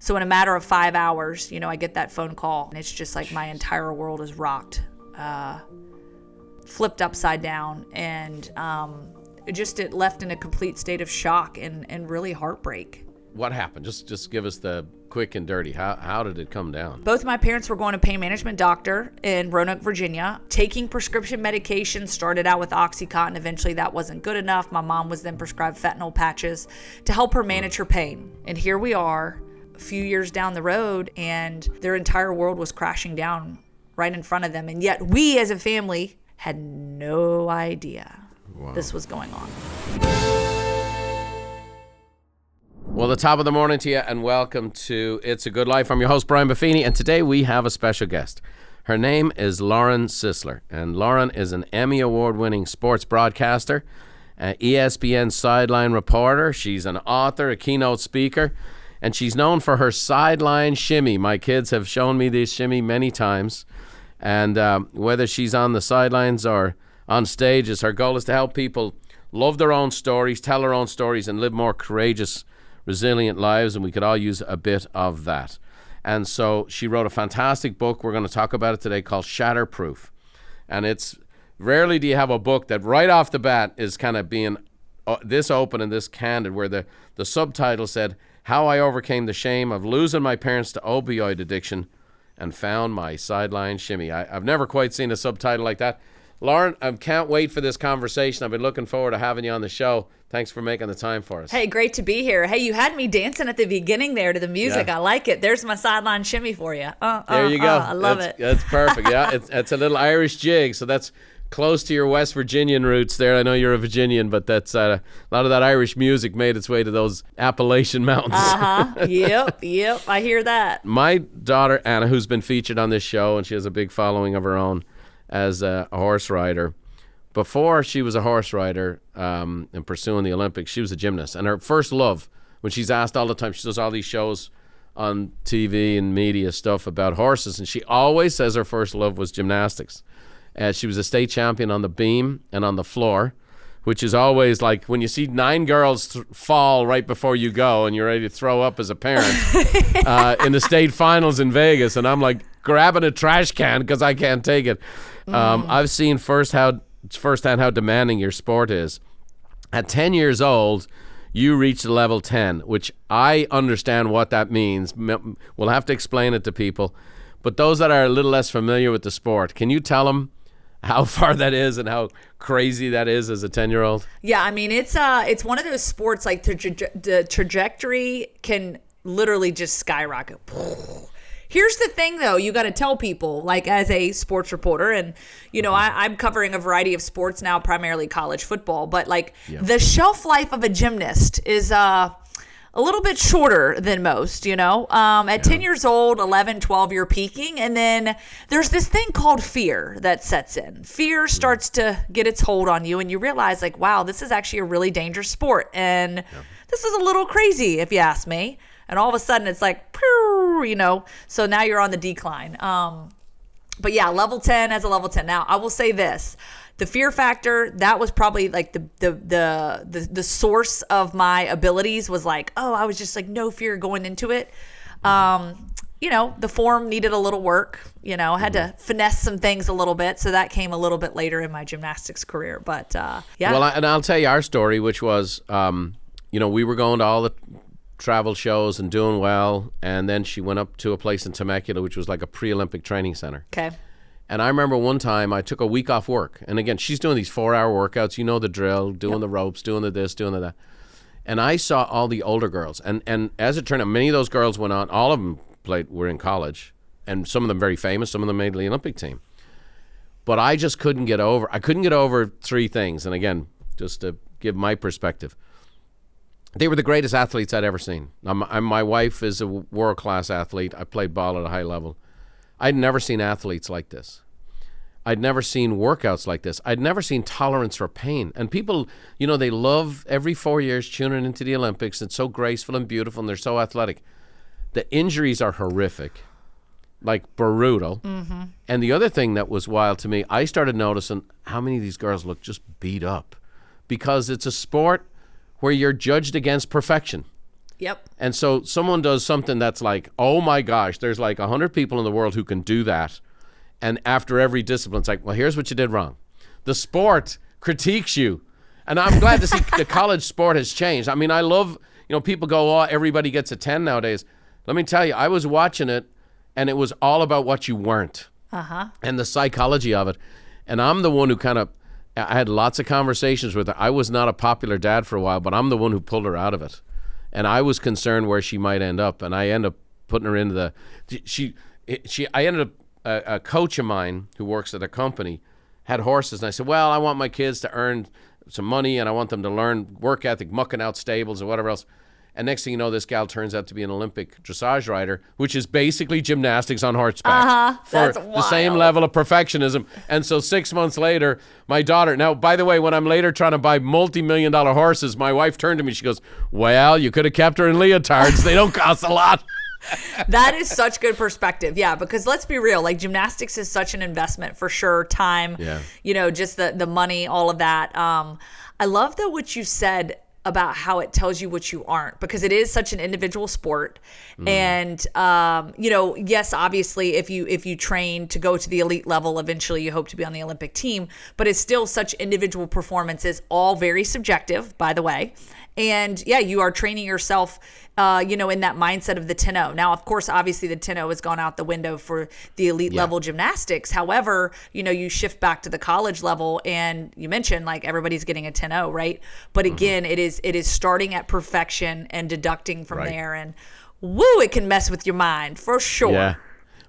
So in a matter of 5 hours, I get that phone call, and it's just like my entire world is rocked, flipped upside down, and it left in a complete state of shock and really heartbreak. What happened? Just give us the quick and dirty. How did it come down? Both my parents were going to pain management doctor in Roanoke, Virginia, taking prescription medication. Started out with Oxycontin. Eventually that wasn't good enough. My mom was then prescribed fentanyl patches to help her manage her pain. And here we are a few years down the road, and their entire world was crashing down right in front of them. And yet we as a family had no idea this was going on. Well, the top of the morning to you, and welcome to It's a Good Life. I'm your host, Brian Buffini, and today we have a special guest. Her name is Lauren Sisler, and Lauren is an Emmy Award-winning sports broadcaster, an ESPN Sideline reporter. She's an author, a keynote speaker, and she's known for her sideline shimmy. My kids have shown me this shimmy many times, and whether she's on the sidelines or on stages, her goal is to help people love their own stories, tell their own stories, and live more courageous, resilient lives, and we could all use a bit of that. And so she wrote a fantastic book. We're going to talk about it today, called Shatterproof. And it's rarely do you have a book that right off the bat is kind of being this open and this candid, where the subtitle said, "How I Overcame the Shame of Losing My Parents to Opioid Addiction and Found My Sideline Shimmy." I've never quite seen a subtitle like that. Lauren, I can't wait for this conversation. I've been looking forward to having you on the show. Thanks for making the time for us. Hey, great to be here. Hey, you had me dancing at the beginning there to the music. Yeah. I like it. There's my sideline shimmy for you. There you go. I love it. That's perfect. Yeah, it's a little Irish jig, so that's close to your West Virginian roots there. I know you're a Virginian, but that's a lot of that Irish music made its way to those Appalachian mountains. Yep. I hear that. My daughter, Anna, who's been featured on this show, and she has a big following of her own as a horse rider. Before she was a horse rider and pursuing the Olympics, she was a gymnast. And her first love, when she's asked all the time, she does all these shows on TV and media stuff about horses, and she always says her first love was gymnastics. She was a state champion on the beam and on the floor, which is always like when you see 9 girls fall right before you go and you're ready to throw up as a parent in the state finals in Vegas, and I'm like grabbing a trash can because I can't take it. I've seen firsthand how demanding your sport is. At 10 years old, you reached level 10, which I understand what that means. We'll have to explain it to people. But those that are a little less familiar with the sport, can you tell them how far that is and how crazy that is as a 10-year-old? Yeah, I mean, it's one of those sports, like the trajectory can literally just skyrocket. Here's the thing, though, you got to tell people, like as a sports reporter, and, I'm covering a variety of sports now, primarily college football, but the shelf life of a gymnast is a little bit shorter than most, At 10 years old, 11, 12, you're peaking, and then there's this thing called fear that sets in. Fear starts to get its hold on you, and you realize, wow, this is actually a really dangerous sport, and this is a little crazy, if you ask me. And all of a sudden, it's like, so now you're on the decline. But yeah, level 10 as a level 10. Now, I will say this. The fear factor, that was probably like the source of my abilities was like, I was just like no fear going into it. The form needed a little work. I had to finesse some things a little bit. So that came a little bit later in my gymnastics career. But yeah. Well, and I'll tell you our story, which was, we were going to all the travel shows and doing well, and then she went up to a place in Temecula, which was like a pre-Olympic training center. Okay. And I remember one time I took a week off work, and again, she's doing these 4-hour workouts, the drill, doing the ropes, doing the this, doing the that. And I saw all the older girls, and as it turned out, many of those girls went on, all of them were in college, and some of them very famous, some of them made the Olympic team. But I just couldn't get over 3 things, and again, just to give my perspective. They were the greatest athletes I'd ever seen. My wife is a world-class athlete. I played ball at a high level. I'd never seen athletes like this. I'd never seen workouts like this. I'd never seen tolerance for pain. And people, they love every 4 years tuning into the Olympics. It's so graceful and beautiful, and they're so athletic. The injuries are horrific, like brutal. Mm-hmm. And the other thing that was wild to me, I started noticing how many of these girls look just beat up, because it's a sport where you're judged against perfection. Yep. And so someone does something that's like, oh my gosh, there's like 100 people in the world who can do that. And after every discipline, it's like, well, here's what you did wrong. The sport critiques you. And I'm glad to see the college sport has changed. I mean, I love, people go, oh, everybody gets a 10 nowadays. Let me tell you, I was watching it, and it was all about what you weren't and the psychology of it. And I'm the one who I had lots of conversations with her. I was not a popular dad for a while, but I'm the one who pulled her out of it. And I was concerned where she might end up, and I ended up putting her into I ended up, a coach of mine who works at a company had horses, and I said, well, I want my kids to earn some money, and I want them to learn work ethic, mucking out stables and whatever else. And next thing you know, this gal turns out to be an Olympic dressage rider, which is basically gymnastics on horseback for That's the same level of perfectionism. And so 6 months later, my daughter, now, by the way, when I'm later trying to buy multi-million-dollar horses, my wife turned to me, she goes, well, you could have kept her in leotards. They don't cost a lot. That is such good perspective. Yeah, because let's be real, like gymnastics is such an investment for sure. Time, just the money, all of that. I love though what you said about how it tells you what you aren't, because it is such an individual sport. And, yes, obviously if you train to go to the elite level, eventually you hope to be on the Olympic team, but it's still such individual performances, all very subjective, by the way. And yeah, you are training yourself, in that mindset of the 10-0. Now, of course, obviously the 10-0 has gone out the window for the elite level gymnastics. However, you shift back to the college level, and you mentioned like everybody's getting a 10-0, right? But again, it is starting at perfection and deducting from there. And woo, it can mess with your mind for sure. Yeah.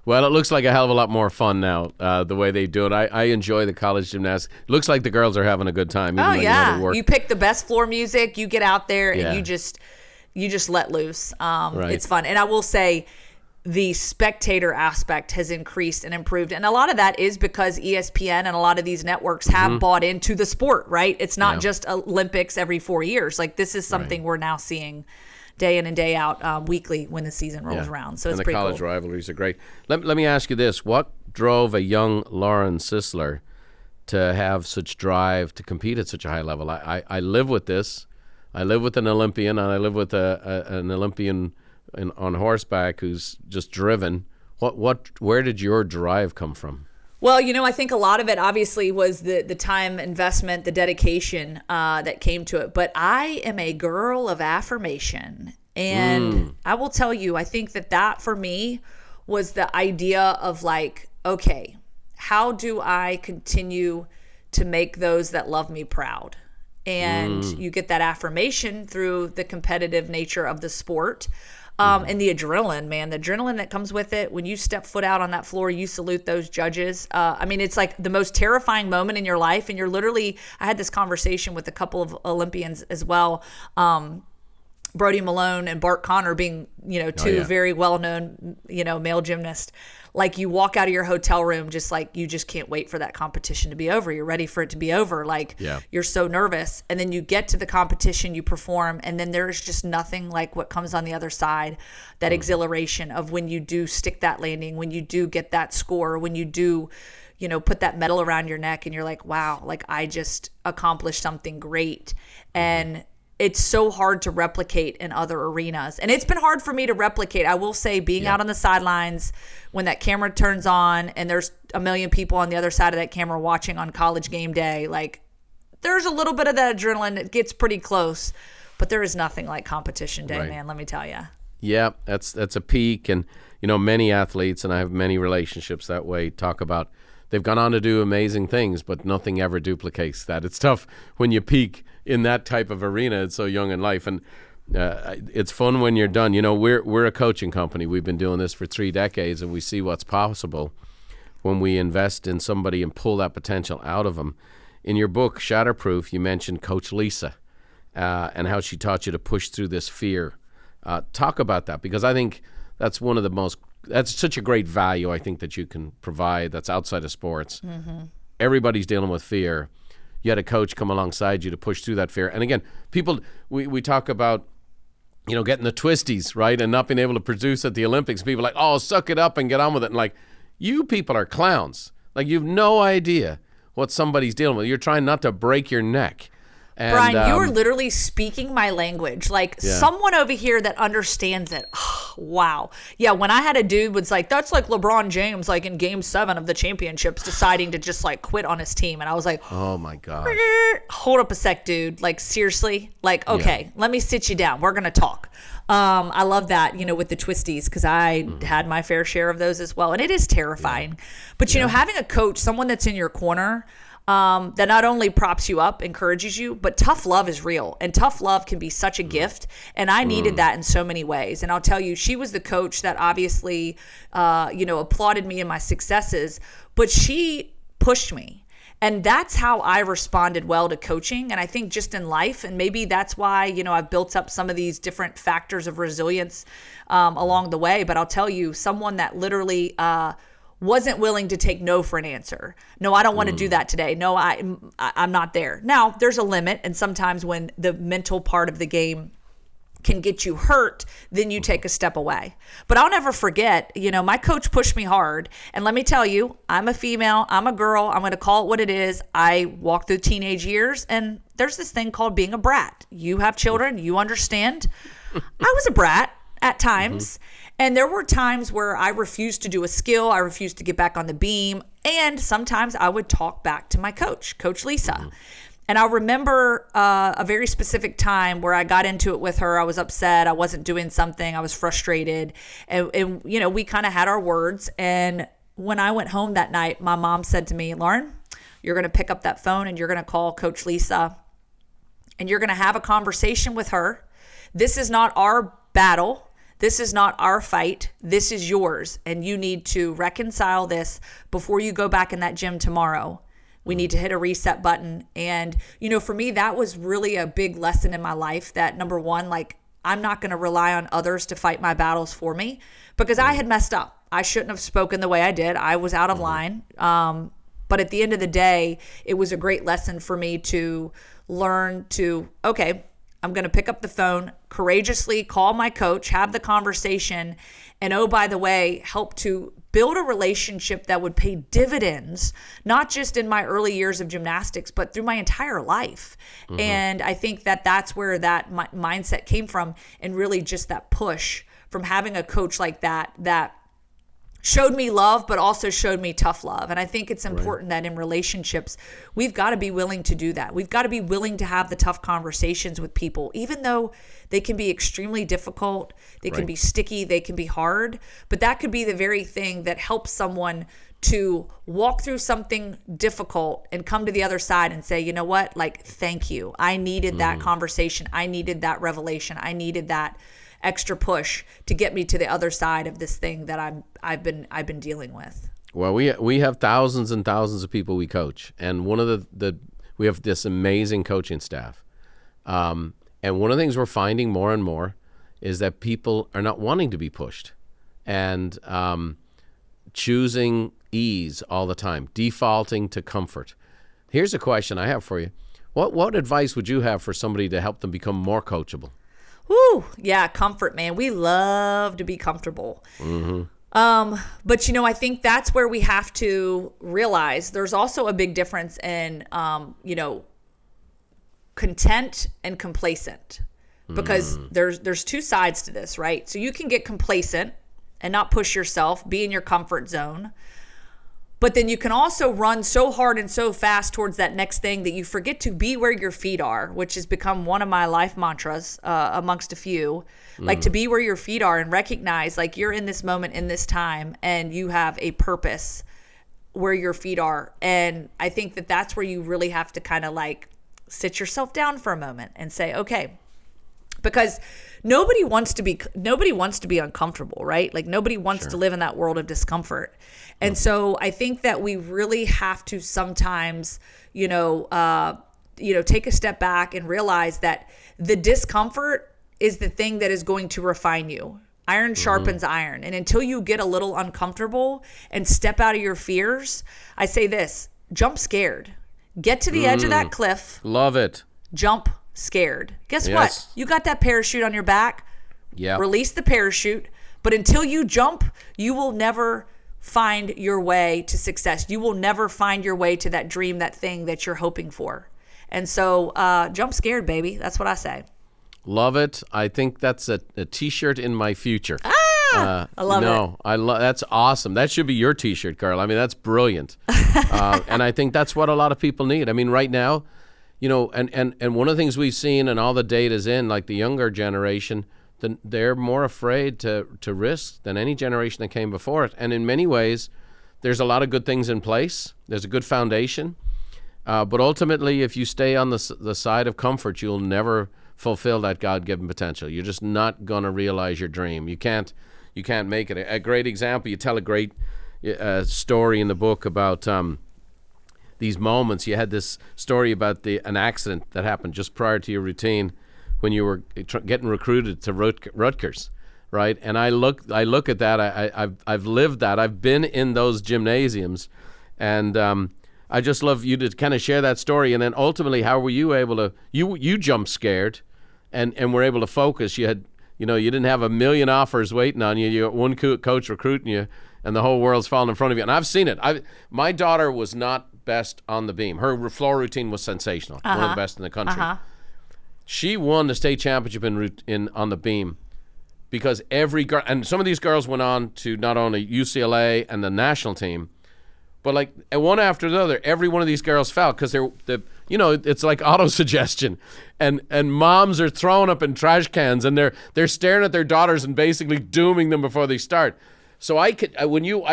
Well, it looks like a hell of a lot more fun now, the way they do it. I enjoy the college gymnastics. It looks like the girls are having a good time. Even though you pick the best floor music, you get out there, and you just let loose. It's fun. And I will say the spectator aspect has increased and improved. And a lot of that is because ESPN and a lot of these networks have bought into the sport, right? It's not just Olympics every 4 years. Like this is something we're now seeing day in and day out, weekly when the season rolls around. So it's pretty cool. And the college rivalries are great. Let me ask you this. What drove a young Lauren Sisler to have such drive to compete at such a high level? I live with this. I live with an Olympian, and I live with an Olympian on horseback who's just driven. Where did your drive come from? Well, I think a lot of it obviously was the time investment, the dedication that came to it. But I am a girl of affirmation. And I will tell you, I think that for me was the idea of like, okay, how do I continue to make those that love me proud? And you get that affirmation through the competitive nature of the sport. And the adrenaline, man, the adrenaline that comes with it. When you step foot out on that floor, you salute those judges. It's like the most terrifying moment in your life. And you're literally, I had this conversation with a couple of Olympians as well. Brody Malone and Bart Connor being, two very well-known, male gymnasts. Like you walk out of your hotel room, just like you just can't wait for that competition to be over. You're ready for it to be over. Like you're so nervous. And then you get to the competition, you perform, and then there's just nothing like what comes on the other side, that exhilaration of when you do stick that landing, when you do get that score, when you do, put that medal around your neck and you're like, wow, like I just accomplished something great. And it's so hard to replicate in other arenas. And it's been hard for me to replicate. I will say being out on the sidelines when that camera turns on and there's a million people on the other side of that camera watching on college game day, like there's a little bit of that adrenaline. It gets pretty close, but there is nothing like competition day, man, let me tell you. Yeah, that's a peak. And, many athletes, and I have many relationships that way, talk about they've gone on to do amazing things, but nothing ever duplicates that. It's tough when you peak in that type of arena. It's so young in life, and it's fun when you're done. We're a coaching company. We've been doing this for 3 decades, and we see what's possible when we invest in somebody and pull that potential out of them. In your book, Shatterproof, you mentioned Coach Lisa and how she taught you to push through this fear. Talk about that, because I think that's that's such a great value, I think, that you can provide that's outside of sports. Everybody's dealing with fear. You had a coach come alongside you to push through that fear. And again, people, we talk about, getting the twisties, right, and not being able to produce at the Olympics. People are like, oh, suck it up and get on with it. And like, you people are clowns. Like, you've no idea what somebody's dealing with. You're trying not to break your neck. And, Brian, you are literally speaking my language. Like someone over here that understands it. Oh, wow. Yeah, when I had a dude was like, that's like LeBron James, like in game 7 of the championships, deciding to just like quit on his team. And I was like, oh my God. Hold up a sec, dude. Like, seriously? Like, okay, let me sit you down. We're going to talk. I love that, with the twisties, because I had my fair share of those as well. And it is terrifying. But, having a coach, someone that's in your corner, that not only props you up, encourages you, but tough love is real. And tough love can be such a gift. And I needed that in so many ways. And I'll tell you, she was the coach that obviously, applauded me in my successes, but she pushed me. And that's how I responded well to coaching. And I think just in life, and maybe that's why, I've built up some of these different factors of resilience along the way. But I'll tell you, someone that literally wasn't willing to take no for an answer. No, I don't want to do that today. No, I'm not there. Now, there's a limit. And sometimes when the mental part of the game can get you hurt, then you take a step away. But I'll never forget, my coach pushed me hard. And let me tell you, I'm a female, I'm a girl, I'm going to call it what it is. I walked through teenage years, and there's this thing called being a brat. You have children, you understand. I was a brat at times. And there were times where I refused to do a skill, I refused to get back on the beam, and sometimes I would talk back to my coach, Coach Lisa. And I remember a very specific time where I got into it with her. I was upset. I wasn't doing something. I was frustrated. And we kind of had our words. And when I went home that night, my mom said to me, Lauren, you're going to pick up that phone and you're going to call Coach Lisa. And you're going to have a conversation with her. This is not our battle. This is not our fight. This is yours. And you need to reconcile this before you go back in that gym tomorrow. We need to hit a reset button. And, for me, that was really a big lesson in my life that, number one, like, I'm not going to rely on others to fight my battles for me, because I had messed up. I shouldn't have spoken the way I did. I was out of line. But at the end of the day, it was a great lesson for me to learn to, okay, I'm going to pick up the phone, courageously call my coach, have the conversation, and oh, by the way, help to build a relationship that would pay dividends, not just in my early years of gymnastics, but through my entire life. And I think that that's where that mindset came from, and really just that push from having a coach like that showed me love, but also showed me tough love. And I think it's important that in relationships, we've got to be willing to do that. We've got to be willing to have the tough conversations with people, even though they can be extremely difficult, they can be sticky, they can be hard, but that could be the very thing that helps someone to walk through something difficult and come to the other side and say, you know what, like, thank you. I needed that conversation. I needed that revelation. I needed that extra push to get me to the other side of this thing that I've been dealing with. Well, we have thousands and thousands of people we coach, and one of we have this amazing coaching staff, and one of the things we're finding more and more is that people are not wanting to be pushed, and choosing ease all the time, defaulting to comfort. Here's a question I have for you: what advice would you have for somebody to help them become more coachable? Woo, yeah, comfort, man. We love to be comfortable. But, I think that's where we have to realize there's also a big difference in, content and complacent, because there's two sides to this, right? So you can get complacent and not push yourself, be in your comfort zone. But then you can also run so hard and so fast towards that next thing that you forget to be where your feet are, which has become one of my life mantras amongst a few. Like, to be where your feet are and recognize, like, you're in this moment, in this time, and you have a purpose where your feet are. And I think that that's where you really have to kind of like sit yourself down for a moment and say, okay, because nobody wants to be uncomfortable, right? Like, nobody wants to live in that world of discomfort. And so I think that we really have to sometimes, take a step back and realize that the discomfort is the thing that is going to refine you. Iron sharpens iron. And until you get a little uncomfortable and step out of your fears, I say this: jump scared. Get to the edge of that cliff. Love it. Jump scared. Guess what? You got that parachute on your back. Yeah. Release the parachute. But until you jump, you will never find your way to success. You will never find your way to that dream, that thing that you're hoping for. And so jump scared, baby. That's what I say. Love it. I think that's a T-shirt in my future. I love it. That's awesome. That should be your T-shirt, Carl. I mean, that's brilliant. And I think that's what a lot of people need. I mean, right now, and one of the things we've seen, and all the data's in, like the younger generation, they're more afraid to risk than any generation that came before it. And in many ways, there's a lot of good things in place. There's a good foundation. But ultimately, if you stay on the side of comfort, you'll never fulfill that God-given potential. You're just not going to realize your dream. You can't make it. A great example, you tell a great story in the book about these moments. You had this story about an accident that happened just prior to your routine when you were getting recruited to Rutgers, right? And I look at that. I've lived that. I've been in those gymnasiums, and I just love you to kind of share that story. And then ultimately, how were you able to? You jump scared, and were able to focus. You had, you didn't have a million offers waiting on you. You got one coach recruiting you, and the whole world's falling in front of you. And I've seen it. My daughter was not best on the beam. Her floor routine was sensational, one of the best in the country. She won the state championship on the beam because every girl, and some of these girls went on to not only UCLA and the national team, but like one after the other, every one of these girls fell because it's like auto-suggestion, and moms are throwing up in trash cans, and they're staring at their daughters and basically dooming them before they start. So I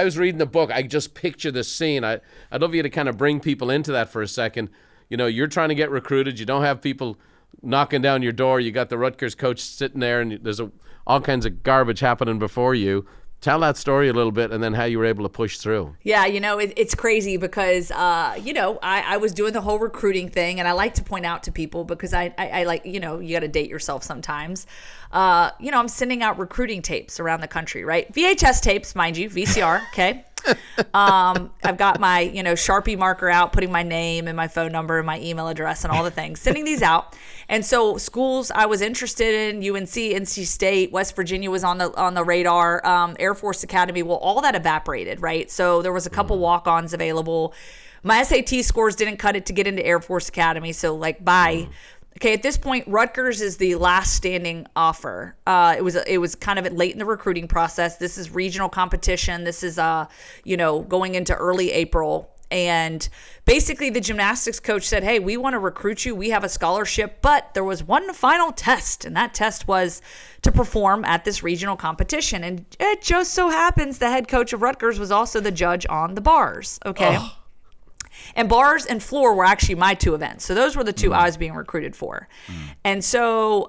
was reading the book, I just picture this scene. I'd love you to kind of bring people into that for a second. You're trying to get recruited. You don't have people knocking down your door. You got the Rutgers coach sitting there, and there's all kinds of garbage happening before you. Tell that story a little bit, and then how you were able to push through. Yeah, it's crazy because, I was doing the whole recruiting thing, and I like to point out to people because I like, you got to date yourself sometimes. I'm sending out recruiting tapes around the country, right? VHS tapes, mind you, VCR, okay? I've got my, Sharpie marker out, putting my name and my phone number and my email address and all the things, sending these out. And so schools I was interested in, UNC, NC State, West Virginia was on the radar, Air Force Academy, well, all that evaporated, right? So there was a couple walk-ons available. My SAT scores didn't cut it to get into Air Force Academy, so bye. Okay, at this point, Rutgers is the last standing offer. It was kind of late in the recruiting process. This is regional competition. This is going into early April. And basically the gymnastics coach said, hey, we want to recruit you. We have a scholarship, but there was one final test, and that test was to perform at this regional competition. And it just so happens the head coach of Rutgers was also the judge on the bars, okay? Oh. And bars and floor were actually my two events. So those were the two I was being recruited for. And so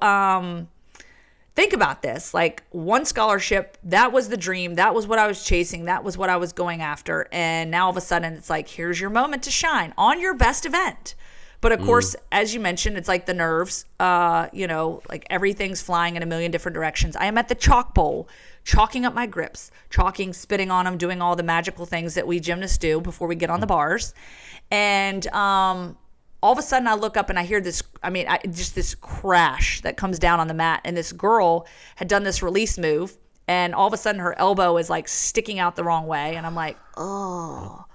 think about this, one scholarship, that was the dream. That was what I was chasing. That was what I was going after. And now all of a sudden it's here's your moment to shine on your best event. But of course, as you mentioned, it's the nerves, everything's flying in a million different directions. I am at the chalk bowl, chalking up my grips, spitting on them, doing all the magical things that we gymnasts do before we get on the bars. And all of a sudden I look up and I hear this, just this crash that comes down on the mat. And this girl had done this release move. And all of a sudden her elbow is sticking out the wrong way. And I'm like, oh.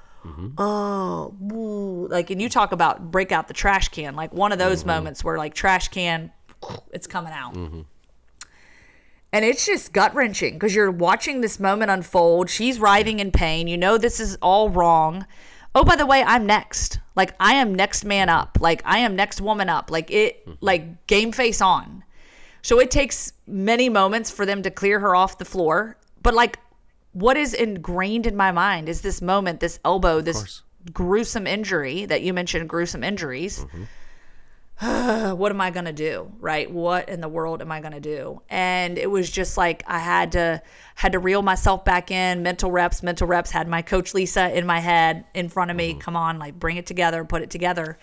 Oh, woo. And you talk about break out the trash can, one of those moments where trash can, it's coming out. And it's just gut wrenching because you're watching this moment unfold. She's writhing in pain. This is all wrong. Oh, by the way, I'm next. I am next man up. I am next woman up. Game face on. So it takes many moments for them to clear her off the floor. But what is ingrained in my mind is this moment, this elbow, this gruesome injury that you mentioned, gruesome injuries. What am I going to do? Right? What in the world am I going to do? And it was just I had to reel myself back in, mental reps, had my coach Lisa in my head in front of me. Come on, bring it together, put it together.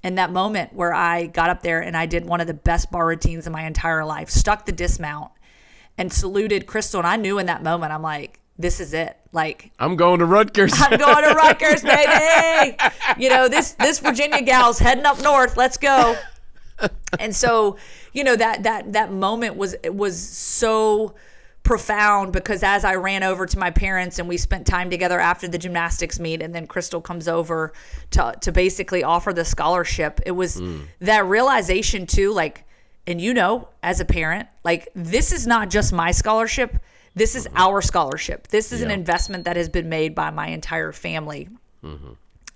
And that moment where I got up there and I did one of the best bar routines in my entire life, stuck the dismount and saluted Crystal. And I knew in that moment, I'm this is it. I'm going to Rutgers. I'm going to Rutgers, baby. This Virginia gal's heading up north. Let's go. And so, that moment was so profound because as I ran over to my parents and we spent time together after the gymnastics meet, and then Crystal comes over to basically offer the scholarship, it was that realization too, like, and as a parent, like, this is not just my scholarship. This is our scholarship. This is an investment that has been made by my entire family.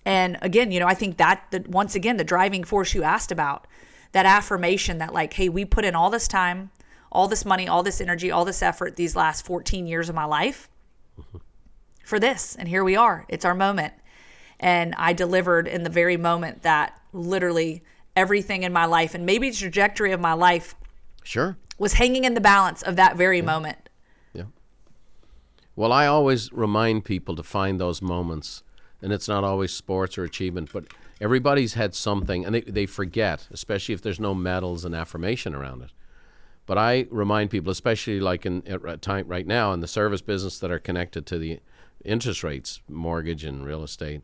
And again, I think that once again, the driving force you asked about, that affirmation that like, hey, we put in all this time, all this money, all this energy, all this effort these last 14 years of my life for this. And here we are. It's our moment. And I delivered in the very moment that literally everything in my life and maybe the trajectory of my life was hanging in the balance of that very moment. Yeah. Well, I always remind people to find those moments, and it's not always sports or achievement, but everybody's had something, and they forget, especially if there's no medals and affirmation around it. But I remind people, especially like at time right now in the service business that are connected to the interest rates, mortgage and real estate,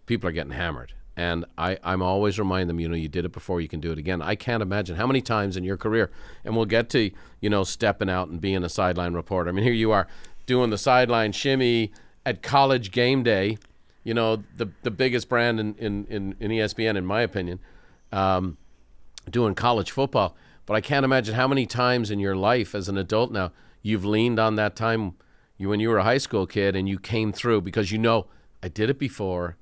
people are getting hammered. And I'm always remind them, you did it before, you can do it again. I can't imagine how many times in your career, and we'll get to, stepping out and being a sideline reporter. I mean, here you are doing the sideline shimmy at college game day, the biggest brand in ESPN, in my opinion, doing college football. But I can't imagine how many times in your life as an adult now you've leaned on that time when you were a high school kid and you came through because I did it before.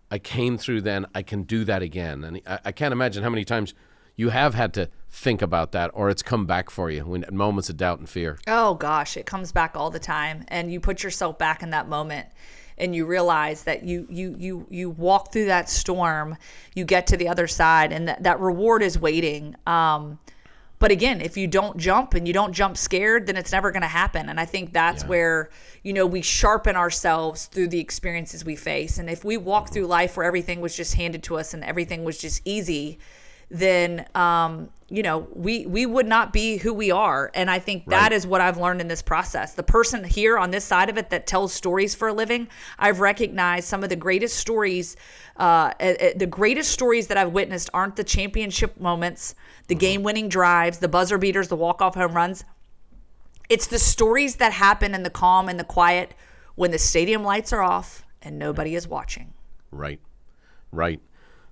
I came through then. I can do that again. And I can't imagine how many times you have had to think about that or it's come back for you when moments of doubt and fear. Oh, gosh, it comes back all the time. And you put yourself back in that moment and you realize that you walk through that storm, you get to the other side, and that reward is waiting. But again, if you don't jump and you don't jump scared, then it's never going to happen. And I think that's where, we sharpen ourselves through the experiences we face. And if we walk through life where everything was just handed to us and everything was just easy, then, we would not be who we are. And I think that is what I've learned in this process. The person here on this side of it that tells stories for a living, I've recognized some of the greatest stories, the greatest stories that I've witnessed aren't the championship moments, the game-winning drives, the buzzer beaters, the walk-off home runs. It's the stories that happen in the calm and the quiet when the stadium lights are off and nobody is watching. Right.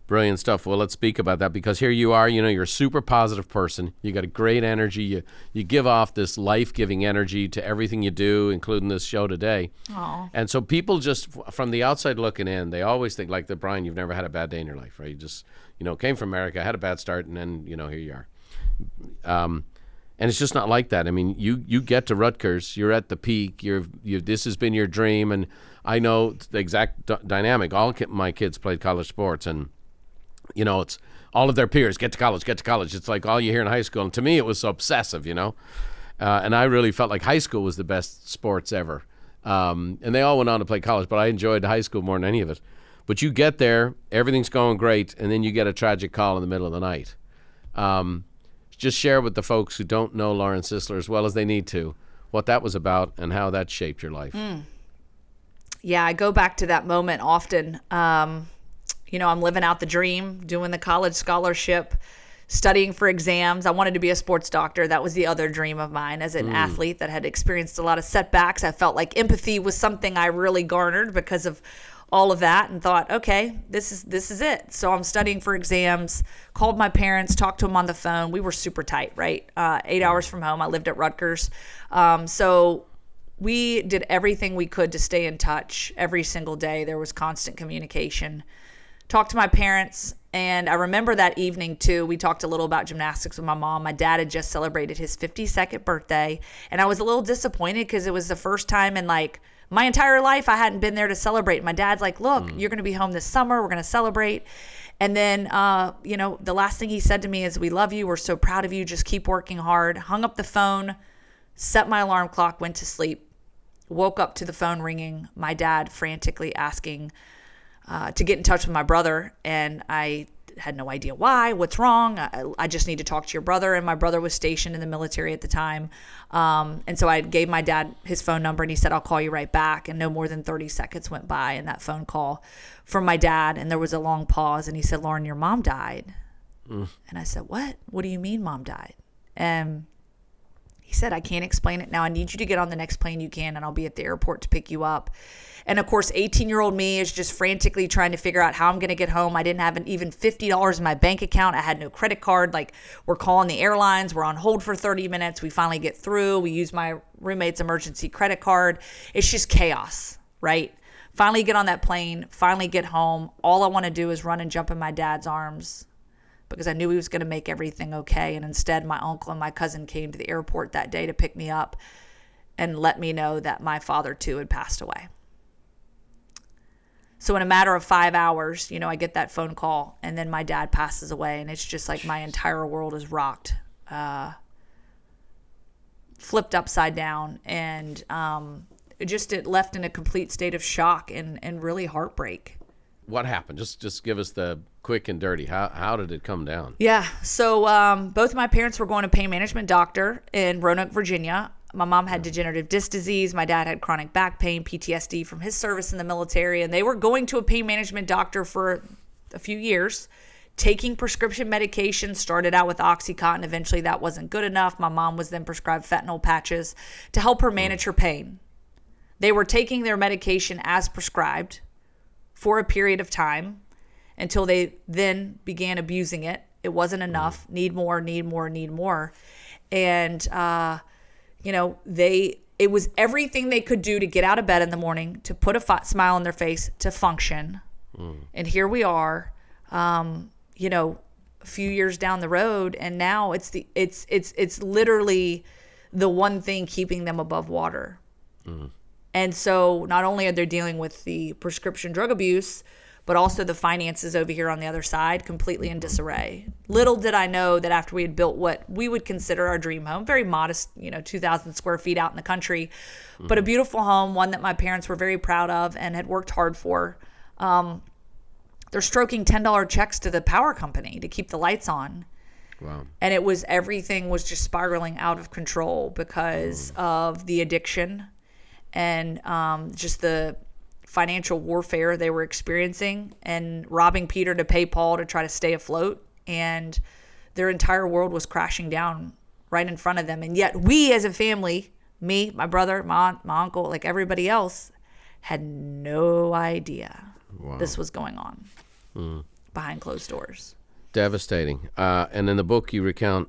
Brilliant stuff. Well, let's speak about that because here you are, you're a super positive person. You got a great energy. You give off this life-giving energy to everything you do, including this show today. Aww. And so people just, from the outside looking in, they always think like, Brian, you've never had a bad day in your life, right? You just, came from America, had a bad start, and then, here you are. And it's just not like that. I mean, you get to Rutgers, you're at the peak, this has been your dream, and I know the exact dynamic. All my kids played college sports, and it's all of their peers, get to college. It's like all you hear in high school. And to me, it was so obsessive, and I really felt like high school was the best sports ever. And they all went on to play college, but I enjoyed high school more than any of it. But you get there, everything's going great, and then you get a tragic call in the middle of the night. Just share with the folks who don't know Lauren Sisler as well as they need to, what that was about and how that shaped your life. Yeah, I go back to that moment often. I'm living out the dream, doing the college scholarship, studying for exams. I wanted to be a sports doctor. That was the other dream of mine as an athlete that had experienced a lot of setbacks. I felt like empathy was something I really garnered because of all of that and thought, okay, this is it. So I'm studying for exams, called my parents, talked to them on the phone. We were super tight, right? 8 hours from home. I lived at Rutgers. So we did everything we could to stay in touch every single day. There was constant communication. Talked to my parents, and I remember that evening too. We talked a little about gymnastics with my mom. My dad had just celebrated his 52nd birthday, and I was a little disappointed because it was the first time in like my entire life I hadn't been there to celebrate. My dad's like, look, you're going to be home this summer. We're going to celebrate. And then, the last thing he said to me is, we love you. We're so proud of you. Just keep working hard. Hung up the phone, set my alarm clock, went to sleep, woke up to the phone ringing, my dad frantically asking to get in touch with my brother, and I had no idea why, what's wrong. I just need to talk to your brother, and my brother was stationed in the military at the time. And so I gave my dad his phone number, and he said, I'll call you right back. And no more than 30 seconds went by in that phone call from my dad, and there was a long pause, and he said, Lauren, your mom died. And I said, what? What do you mean mom died? And He said, I can't explain it now. I need you to get on the next plane you can, and I'll be at the airport to pick you up. And of course, 18-year-old me is just frantically trying to figure out how I'm going to get home. I didn't have even $50 in my bank account. I had no credit card. Like, we're calling the airlines. We're on hold for 30 minutes. We finally get through. We use my roommate's emergency credit card. It's just chaos, right? Finally get on that plane, finally get home. All I want to do is run and jump in my dad's arms because I knew he was going to make everything okay. And instead, my uncle and my cousin came to the airport that day to pick me up and let me know that my father, too, had passed away. So in a matter of 5 hours, I get that phone call, and then my dad passes away, and it's just like my entire world is rocked, flipped upside down, and it left in a complete state of shock and really heartbreak. What happened? Just give us the quick and dirty. How did it come down? Yeah. So both of my parents were going to pain management doctor in Roanoke, Virginia. My mom had degenerative disc disease. My dad had chronic back pain, PTSD from his service in the military. And they were going to a pain management doctor for a few years, taking prescription medication, started out with Oxycontin. Eventually that wasn't good enough. My mom was then prescribed fentanyl patches to help her manage her pain. They were taking their medication as prescribed for a period of time until they then began abusing it. It wasn't enough. Need more. And, it was everything they could do to get out of bed in the morning, to put a smile on their face, to function. And here we are, a few years down the road, and now it's literally the one thing keeping them above water. And so not only are they dealing with the prescription drug abuse, but also the finances over here on the other side, completely in disarray. Little did I know that after we had built what we would consider our dream home, very modest, 2,000 square feet out in the country, but a beautiful home, one that my parents were very proud of and had worked hard for. They're stroking $10 checks to the power company to keep the lights on. Wow. And everything was just spiraling out of control because of the addiction and just the financial warfare they were experiencing and robbing Peter to pay Paul to try to stay afloat. And their entire world was crashing down right in front of them. And yet we as a family, me, my brother, my uncle, like everybody else, had no idea this was going on behind closed doors. Devastating. And in the book, you recount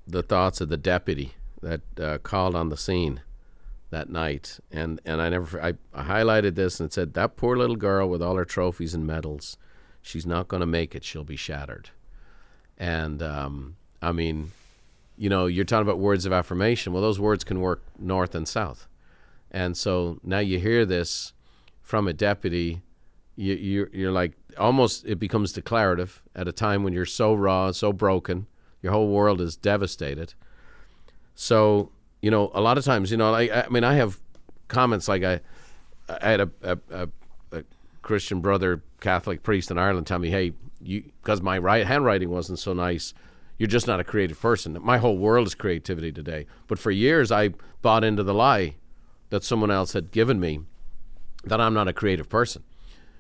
the thoughts of the deputy that called on the scene that night, and I highlighted this and it said, that poor little girl with all her trophies and medals, she's not going to make it, she'll be shattered. And you're talking about words of affirmation. Well, those words can work north and south. And so now you hear this from a deputy, you're like, almost it becomes declarative at a time when you're so raw, so broken, your whole world is devastated. So a lot of times, I have comments like I had a Christian brother, Catholic priest in Ireland tell me, hey, because my handwriting wasn't so nice, you're just not a creative person. My whole world is creativity today. But for years, I bought into the lie that someone else had given me that I'm not a creative person.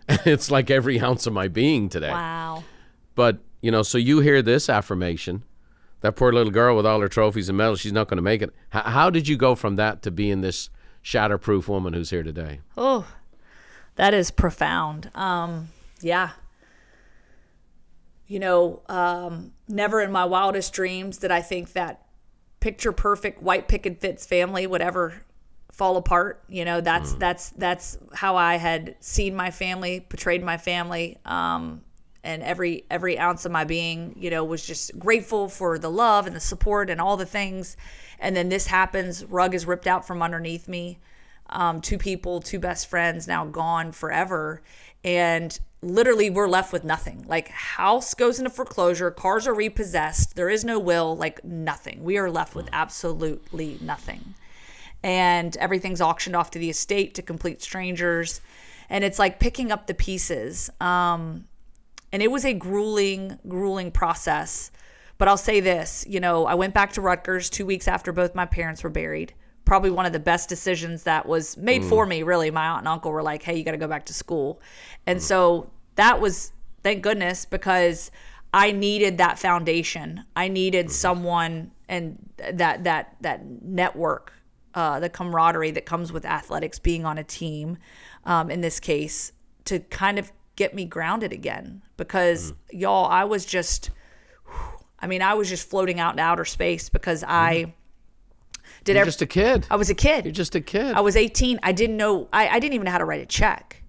It's like every ounce of my being today. Wow. But, so you hear this affirmation, that poor little girl with all her trophies and medals, she's not going to make it. How did you go from that to being this shatterproof woman who's here today? Oh, that is profound. Yeah. Never in my wildest dreams did I think that picture perfect white picket fits family would ever fall apart. That's how I had seen my family, portrayed my family. And every ounce of my being, was just grateful for the love and the support and all the things. And then this happens, rug is ripped out from underneath me. Two best friends now gone forever. And literally we're left with nothing. Like, house goes into foreclosure, cars are repossessed, there is no will, like nothing. We are left with absolutely nothing. And everything's auctioned off to the estate to complete strangers. And it's like picking up the pieces. And it was a grueling process. But I'll say this, I went back to Rutgers 2 weeks after both my parents were buried. Probably one of the best decisions that was made for me, really. My aunt and uncle were like, hey, you got to go back to school. And so that was, thank goodness, because I needed that foundation. I needed someone, that network, the camaraderie that comes with athletics, being on a team, in this case, to kind of get me grounded again. Because y'all, I was just floating out in outer space because I did. You're just a kid. I was a kid. You're just a kid. I was 18. I didn't know. I didn't even know how to write a check.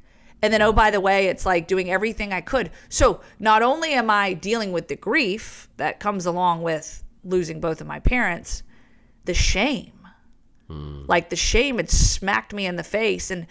And then, oh, by the way, it's like doing everything I could. So not only am I dealing with the grief that comes along with losing both of my parents, the shame. Like the shame had smacked me in the face. And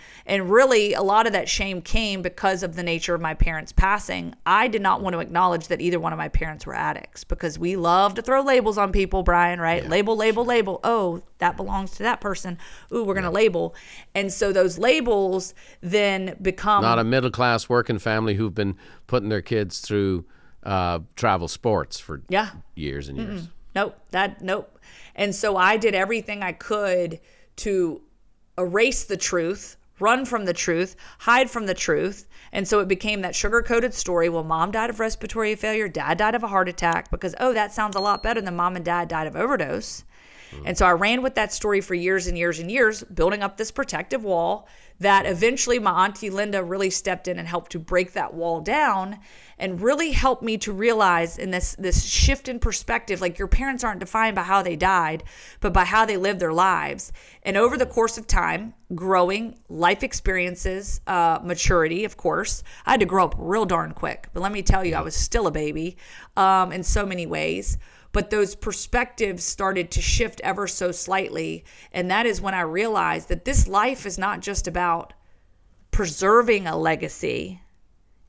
really a lot of that shame came because of the nature of my parents passing. I did not want to acknowledge that either one of my parents were addicts, because we love to throw labels on people, Brian, right? Yeah. Label. Oh, that belongs to that person. Ooh, we're going to label. And so those labels then become... Not a middle-class working family who've been putting their kids through travel sports for years and years. Nope. And so I did everything I could to erase the truth, run from the truth, hide from the truth. And so it became that sugar-coated story. Well, mom died of respiratory failure, dad died of a heart attack, because, oh, that sounds a lot better than mom and dad died of overdose. And so I ran with that story for years and years and years, building up this protective wall that eventually my Auntie Linda really stepped in and helped to break that wall down, and really helped me to realize in this shift in perspective, like your parents aren't defined by how they died, but by how they lived their lives. And over the course of time, growing, life experiences, maturity, of course, I had to grow up real darn quick. But let me tell you, I was still a baby in so many ways. But those perspectives started to shift ever so slightly. And that is when I realized that this life is not just about preserving a legacy.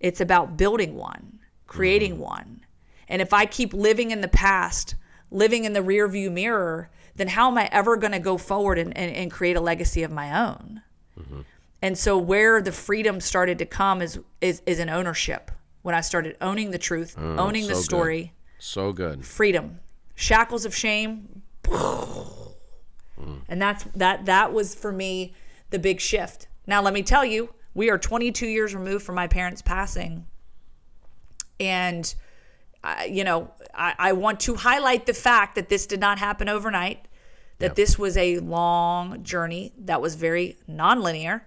It's about building one, creating one. And if I keep living in the past, living in the rearview mirror, then how am I ever going to go forward and create a legacy of my own? And so where the freedom started to come is an ownership. When I started owning the truth, owning the story. Good. So good. Freedom. Shackles of shame. And that was for me the big shift. Now let me tell you, we are 22 years removed from my parents passing. And I want to highlight the fact that this did not happen overnight, that this was a long journey that was very nonlinear.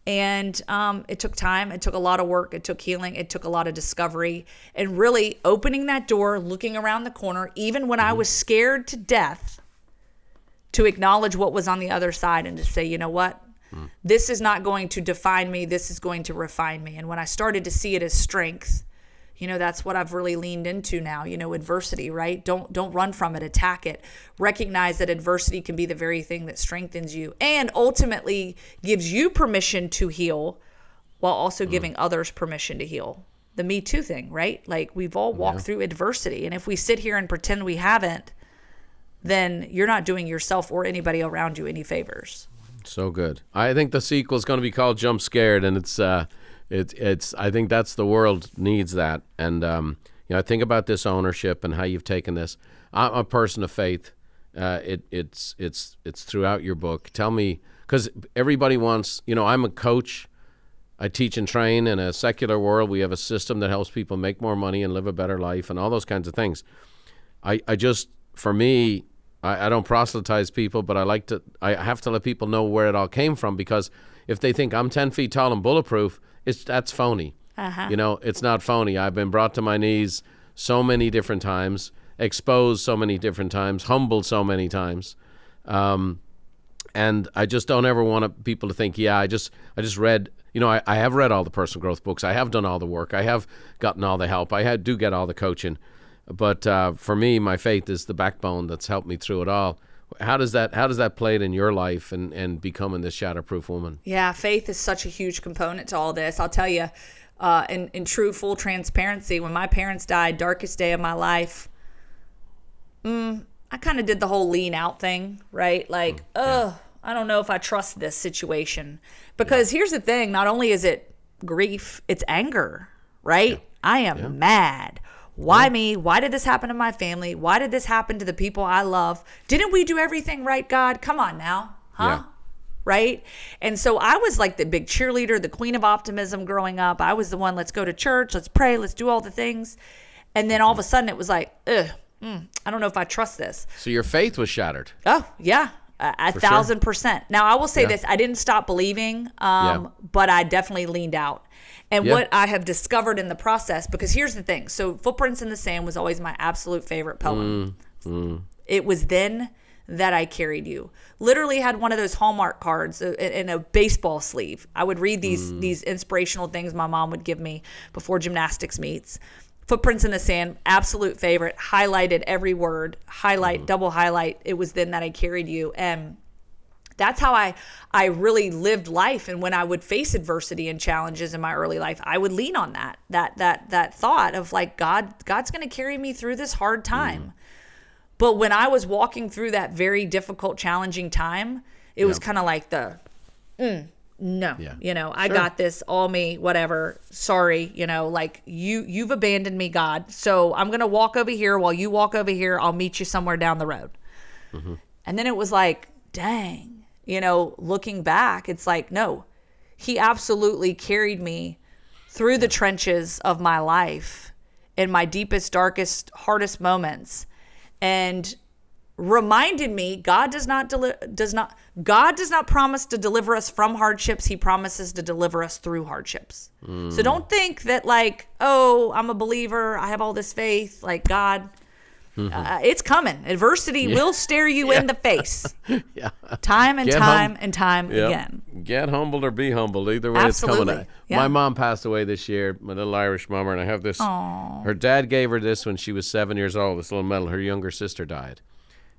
And it took time. It took a lot of work. It took healing. It took a lot of discovery, and really opening that door, looking around the corner, even when I was scared to death, to acknowledge what was on the other side and to say, you know what? This is not going to define me. This is going to refine me. And when I started to see it as strength, that's what I've really leaned into now, adversity, right? Don't run from it, attack it. Recognize that adversity can be the very thing that strengthens you and ultimately gives you permission to heal, while also giving others permission to heal. The Me Too thing, right? Like, we've all walked through adversity. And if we sit here and pretend we haven't, then you're not doing yourself or anybody around you any favors. So good. I think the sequel is going to be called Jump Scared, and it's I think that's the world needs that. And I think about this ownership and how you've taken this. I'm a person of faith. It's throughout your book. Tell me, because everybody wants. I'm a coach. I teach and train in a secular world. We have a system that helps people make more money and live a better life and all those kinds of things. For me, I don't proselytize people, but I have to let people know where it all came from, because if they think I'm 10 feet tall and bulletproof, that's phony. It's not phony. I've been brought to my knees so many different times, exposed so many different times, humbled so many times. And I just don't ever want people to think, I just read, I have read all the personal growth books. I have done all the work. I have gotten all the help. I do get all the coaching. But for me, my faith is the backbone that's helped me through it all. How does that play in your life and becoming this Shatterproof woman? Yeah, faith is such a huge component to all this. I'll tell you, in true full transparency, when my parents died, darkest day of my life, I kind of did the whole lean out thing, right? Like, I don't know if I trust this situation. Because here's the thing, not only is it grief, it's anger, right? Yeah. I am mad. Why me? Why did this happen to my family? Why did this happen to the people I love? Didn't we do everything right, God? Come on now. Huh? Yeah. Right? And so I was like the big cheerleader, the queen of optimism growing up. I was the one, let's go to church, let's pray, let's do all the things. And then all of a sudden it was like, I don't know if I trust this. So your faith was shattered. Oh, yeah. 1,000%. Now, I will say this. I didn't stop believing, but I definitely leaned out. And what I have discovered in the process, because here's the thing. So Footprints in the Sand was always my absolute favorite poem. It was then that I carried you. Literally had one of those Hallmark cards in a baseball sleeve. I would read these inspirational things my mom would give me before gymnastics meets. Footprints in the Sand, absolute favorite, highlighted every word, highlight, double highlight. It was then that I carried you. And that's how I really lived life. And when I would face adversity and challenges in my early life, I would lean on that thought of like, God's going to carry me through this hard time. But when I was walking through that very difficult, challenging time, it was kind of like no, I got this, all me, whatever. Sorry, like you've abandoned me, God. So I'm going to walk over here while you walk over here. I'll meet you somewhere down the road. And then it was like, dang, looking back, it's like, no, he absolutely carried me through the trenches of my life in my deepest, darkest, hardest moments. And reminded me, God does not promise to deliver us from hardships. He promises to deliver us through hardships. So don't think that like, oh, I'm a believer, I have all this faith, like God, it's coming. Adversity will stare you in the face. Time and time again. Get humbled or be humbled. Either way, Absolutely. It's coming. My mom passed away this year, my little Irish mama, and I have this. Her dad gave her this when she was 7 years old, this little medal. Her younger sister died.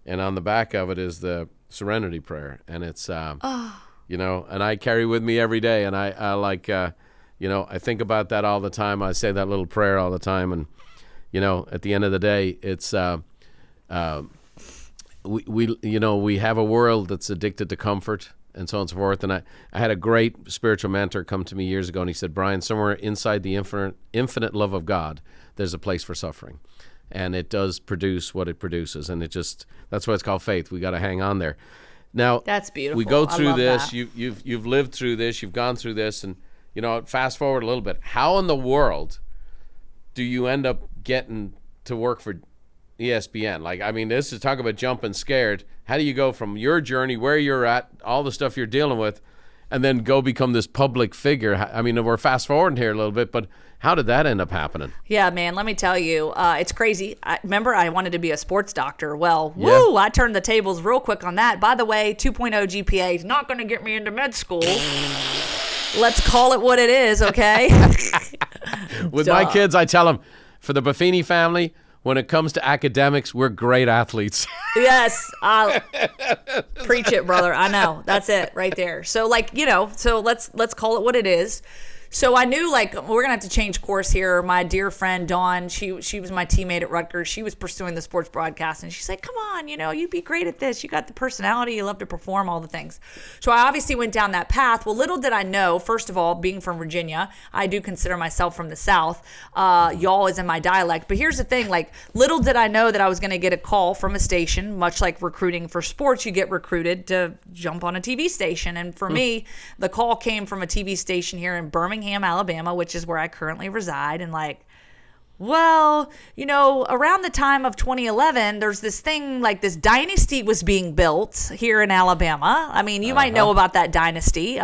And on the back of it is the Serenity Prayer. And it's, and I carry with me every day. And I like, I think about that all the time. I say that little prayer all the time. And, at the end of the day, it's, we have a world that's addicted to comfort and so on and so forth. And I had a great spiritual mentor come to me years ago, and he said, Brian, somewhere inside the infinite love of God, there's a place for suffering. And it does produce what it produces. And that's why it's called faith. We got to hang on there. Now, that's beautiful. We go through this. That. You've lived through this. You've gone through this. And, fast forward a little bit. How in the world do you end up getting to work for ESPN? Like, I mean, this is talk about jumping scared. How do you go from your journey, where you're at, all the stuff you're dealing with, and then go become this public figure? I mean, we're fast forwarding here a little bit, but how did that end up happening? Yeah, man, let me tell you, it's crazy. Remember, I wanted to be a sports doctor. Well, I turned the tables real quick on that. By the way, 2.0 GPA is not going to get me into med school. Let's call it what it is, okay? With my kids, I tell them, for the Buffini family, when it comes to academics, we're great athletes. Yes. Preach it, brother. I know. That's it right there. So so let's call it what it is. So I knew like we're gonna have to change course here. My dear friend Dawn, she was my teammate at Rutgers. She was pursuing the sports broadcast, and she's like, "Come on, you'd be great at this. You got the personality. You love to perform, all the things." So I obviously went down that path. Well, little did I know. First of all, being from Virginia, I do consider myself from the South. Y'all is in my dialect. But here's the thing: like, little did I know that I was gonna get a call from a station, much like recruiting for sports. You get recruited to jump on a TV station, and for me, the call came from a TV station here in Birmingham, Alabama, which is where I currently reside. And like, well, around the time of 2011, there's this thing like this dynasty was being built here in Alabama. I mean, you might know about that dynasty,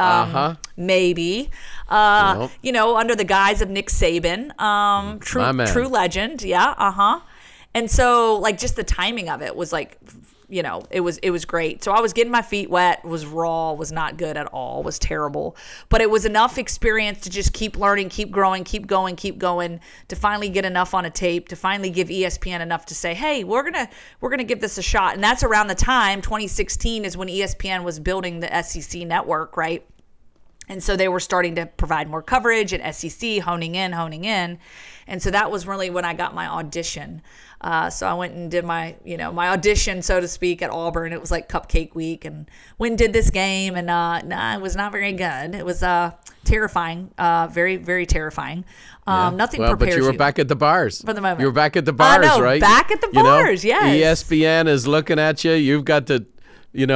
maybe, under the guise of Nick Saban, true legend. Yeah. And so like just the timing of it was like, it was great. So I was getting my feet wet, was raw, was not good at all, was terrible. But it was enough experience to just keep learning, keep growing, keep going, to finally get enough on a tape, to finally give ESPN enough to say, hey, we're gonna give this a shot. And that's around the time, 2016 is when ESPN was building the SEC network, right? And so they were starting to provide more coverage at SEC, honing in. And so that was really when I got my audition. So I went and did my audition, so to speak, at Auburn. It was like cupcake week, and went and did this game, and it was not very good. It was terrifying, very, very terrifying. Nothing prepares you. But you were back at the bars. For the moment. You were back at the bars, right? Back at the bars, yes. ESPN is looking at you. You've got to put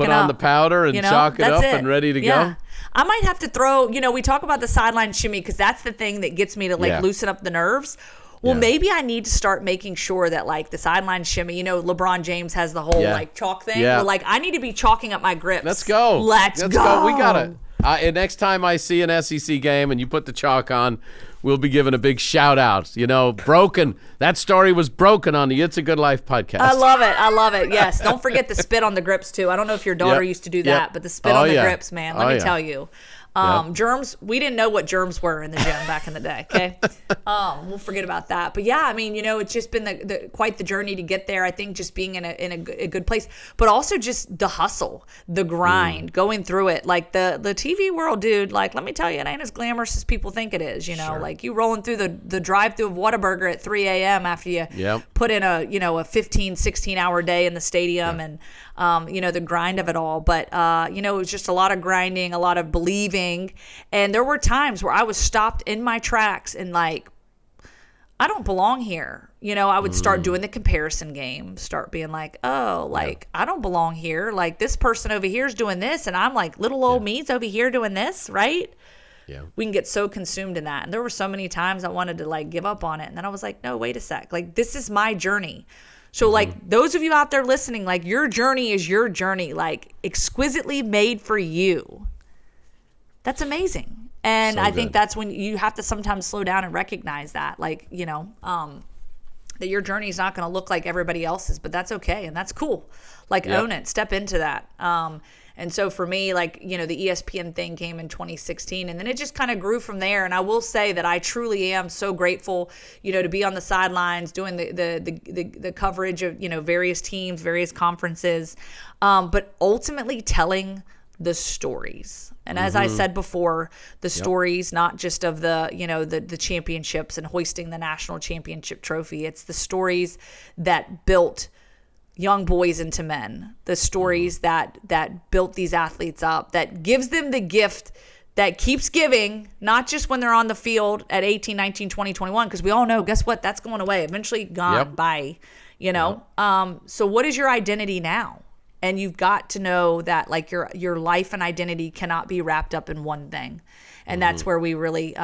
on the powder and chalk it up and ready to go. I might have to throw, we talk about the sideline shimmy because that's the thing that gets me to loosen up the nerves. well, maybe I need to start making sure that like the sideline shimmy, you know, LeBron James has the whole like chalk thing. Yeah. Well, like I need to be chalking up my grips. Let's go. Let's go. We got it. And next time I see an SEC game and you put the chalk on, we'll be giving a big shout out. You know, broken. That story was broken on the It's a Good Life podcast. I love it. Yes. Don't forget the spit on the grips too. I don't know if your daughter used to do that, but the spit on the grips, man. Let me tell you. Germs, we didn't know what germs were in the gym back in the day. Okay. We'll forget about that. But yeah, I mean, you know, it's just been quite the journey to get there. I think just being in a good place, but also just the hustle, the grind, going through it. Like the TV world, dude, like, let me tell you, it ain't as glamorous as people think it is. You know, like you rolling through the drive-through of Whataburger at 3 a.m. after you put in a 15, 16 hour day in the stadium and, you know, the grind of it all. But, you know, it was just a lot of grinding, a lot of believing. And there were times where I was stopped in my tracks and like, I don't belong here. You know, I would start doing the comparison game, start being like, oh, like, I don't belong here. Like this person over here is doing this. And I'm like, little old me's over here doing this, right? Yeah. We can get so consumed in that. And there were so many times I wanted to like give up on it. And then I was like, no, wait a sec. Like, this is my journey. So like those of you out there listening, like your journey is your journey, like exquisitely made for you. That's amazing. And I think that's when you have to sometimes slow down and recognize that, like, you know, that your journey is not going to look like everybody else's, but that's okay. And that's cool. Like own it, step into that. And so for me, like, you know, the ESPN thing came in 2016 and then it just kind of grew from there. And I will say that I truly am so grateful, you know, to be on the sidelines doing the coverage of, you know, various teams, various conferences, but ultimately telling the stories. And as I said before, the stories, not just of the, you know, the championships and hoisting the national championship trophy. It's the stories that built young boys into men, the stories that built these athletes up, that gives them the gift that keeps giving, not just when they're on the field at 18, 19, 20, 21, because we all know, guess what? That's going away. Eventually gone by, you know? So what is your identity now? And you've got to know that like your life and identity cannot be wrapped up in one thing. And that's where we really,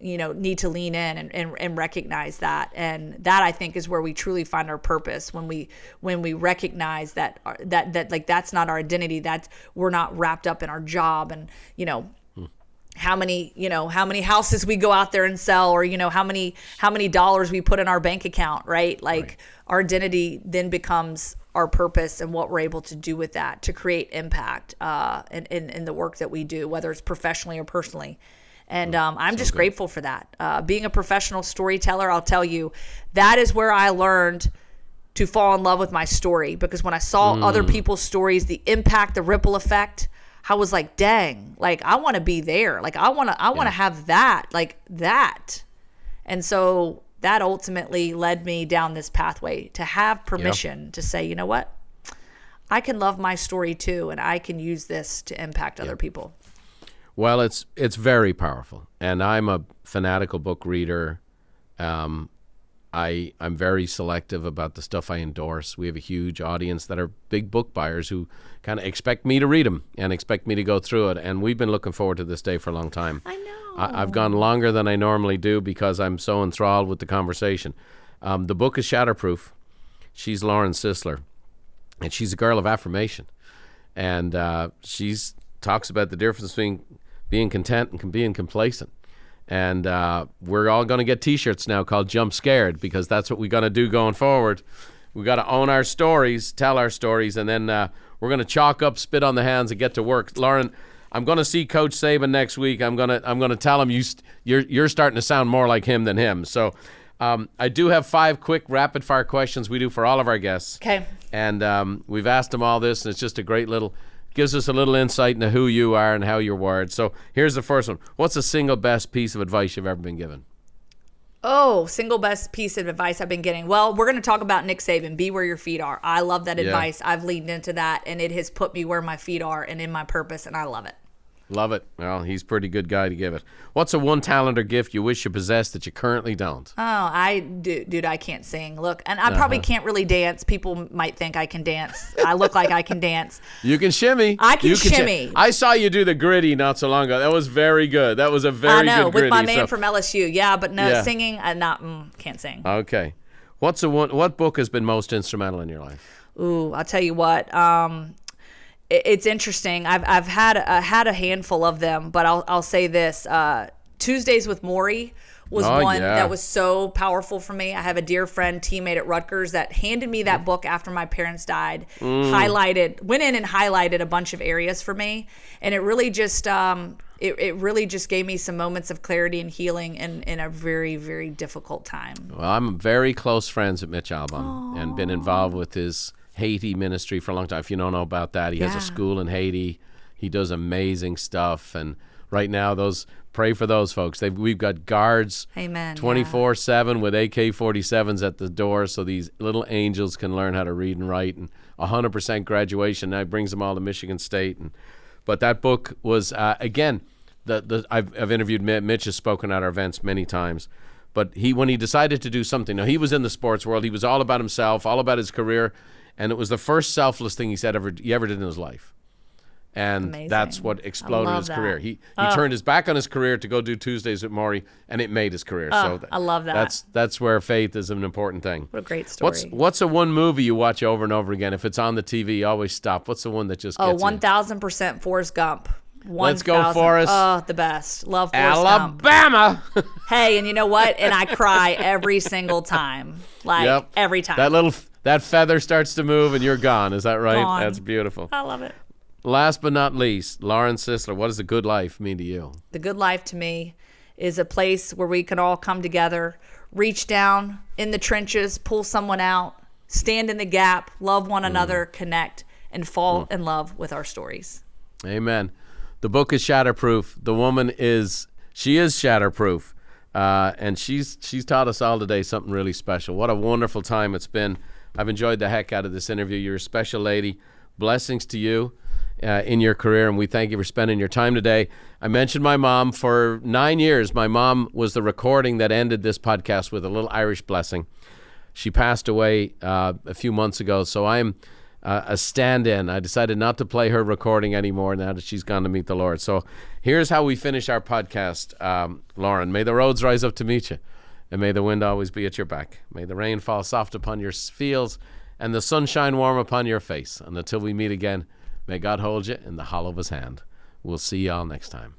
need to lean in and recognize that. And that I think is where we truly find our purpose when we recognize that like, that's not our identity, that we're not wrapped up in our job and, you know, how many houses we go out there and sell, or, you know, how many dollars we put in our bank account, right? Like our identity then becomes our purpose and what we're able to do with that to create impact in the work that we do, whether it's professionally or personally. And I'm just grateful for that. Being a professional storyteller, I'll tell you, that is where I learned to fall in love with my story, because when I saw other people's stories, the impact, the ripple effect, I was like, dang, like I want to be there. Like I want to have that, like that. And so that ultimately led me down this pathway to have permission to say, you know what, I can love my story too, and I can use this to impact other people. Well, it's very powerful, and I'm a fanatical book reader. I'm very selective about the stuff I endorse. We have a huge audience that are big book buyers who kind of expect me to read them and expect me to go through it, and we've been looking forward to this day for a long time. I know. I've gone longer than I normally do because I'm so enthralled with the conversation. The book is Shatterproof. She's Lauren Sisler, and she's a girl of affirmation. And she's talks about the difference between being content and being complacent. And we're all going to get T-shirts now called Jump Scared, because that's what we're going to do going forward. We got to own our stories, tell our stories, and then we're going to chalk up, spit on the hands, and get to work. Lauren, I'm going to see Coach Saban next week. I'm going to tell him you're starting to sound more like him than him. So I do have 5 quick rapid fire questions we do for all of our guests. Okay. And we've asked them all this, and it's just a great gives us a little insight into who you are and how you're wired. So here's the first one. What's the single best piece of advice you've ever been given? Oh, single best piece of advice I've been getting. Well, we're going to talk about Nick Saban, be where your feet are. I love that advice. I've leaned into that, and it has put me where my feet are and in my purpose, and I love it. Love it. Well, he's a pretty good guy to give it. What's a one talent or gift you wish you possessed that you currently don't? Oh, dude, I can't sing. Look, and I probably can't really dance. People might think I can dance. I look like I can dance. You can shimmy. I can shimmy. I saw you do the gritty not so long ago. That was very good. That was a very good gritty. With my man from LSU. Yeah, but no, singing, can't sing. Okay. What book has been most instrumental in your life? Ooh, I'll tell you what. It's interesting. I've had a handful of them, but I'll say this: Tuesdays with Maury was one that was so powerful for me. I have a dear friend, teammate at Rutgers, that handed me that book after my parents died. Went in and highlighted a bunch of areas for me, and it really just it really just gave me some moments of clarity and healing in a very, very difficult time. Well, I'm very close friends with Mitch Albom and been involved with his Haiti ministry for a long time. If you don't know about that, he has a school in Haiti. He does amazing stuff, and right now, pray for those folks. We've got guards, 24/7 with AK-47s at the door, so these little angels can learn how to read and write. And 100% graduation. Now he brings them all to Michigan State. But that book was again. I've interviewed Mitch. Has spoken at our events many times. But when he decided to do something, now he was in the sports world. He was all about himself, all about his career. And it was the first selfless thing he ever did in his life. And that's what exploded his career. He turned his back on his career to go do Tuesdays with Maury, and it made his career. So I love that. That's where faith is an important thing. What a great story. What's the one movie you watch over and over again? If it's on the TV, you always stop. What's the one that just gets 1000% Forrest Gump. Let's go, Forrest. Oh, the best. Love Forrest Alabama. Gump. Hey, and you know what? And I cry every single time. Every time. That feather starts to move and you're gone. Is that right? Gone. That's beautiful. I love it. Last but not least, Lauren Sisler, what does the good life mean to you? The good life to me is a place where we can all come together, reach down in the trenches, pull someone out, stand in the gap, love one another, connect, and fall in love with our stories. Amen. The book is Shatterproof. The woman is Shatterproof. And she's taught us all today something really special. What a wonderful time it's been. I've enjoyed the heck out of this interview. You're a special lady. Blessings to you in your career, and we thank you for spending your time today. I mentioned my mom. For 9 years, my mom was the recording that ended this podcast with a little Irish blessing. She passed away a few months ago, so I'm a stand-in. I decided not to play her recording anymore now that she's gone to meet the Lord. So here's how we finish our podcast, Lauren. May the roads rise up to meet you, and may the wind always be at your back. May the rain fall soft upon your fields, and the sun shine warm upon your face. And until we meet again, may God hold you in the hollow of his hand. We'll see y'all next time.